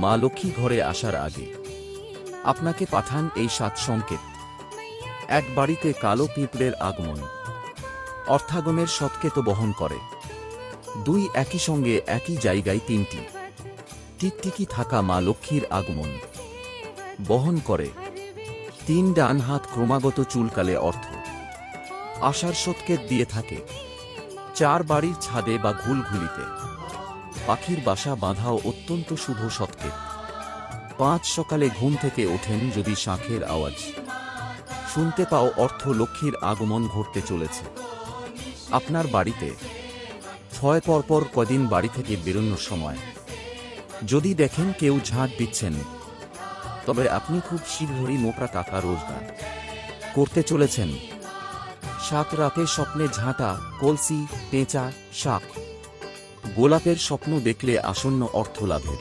মা লক্ষ্মী ঘরে আসার আগে আপনাকে পাঠান এই 7 সংকেত। এক, বাড়িতে কালো পিঁপড়ের আগমন, অর্থাগমের সৎকেত বহন করে। 2, একই সঙ্গে একই জায়গায় 3টি টিকটিকি থাকা মা লক্ষ্মীর আগমন বহন করে। 3, ডান হাত ক্রমাগত চুলকালে অর্থ আশার সৎকেত দিয়ে থাকে। 4, বাড়ির ছাদে বা ঘুলঘুলিতে পাখির বাসা বাঁধাও অত্যন্ত শুভ সৎকেত। 5, সকালে ঘুম থেকে ওঠেন যদি শাঁখের আওয়াজ শুনতে পাও অর্থ লক্ষ্মীর আগমন ঘটতে চলেছে আপনার বাড়িতে। 6, পরপর কদিন বাড়ি থেকে বেরোনোর সময় যদি দেখেন কেউ ঝাঁট দিচ্ছেন, তবে আপনি খুব শীঘ্রই মোটা টাকা রোজগার করতে চলেছেন। 7, রাতে স্বপ্নে ঝাঁটা, কলসি, পেঁচা, শাক, গোলাপের স্বপ্ন দেখলে আসন্ন অর্থ লাভের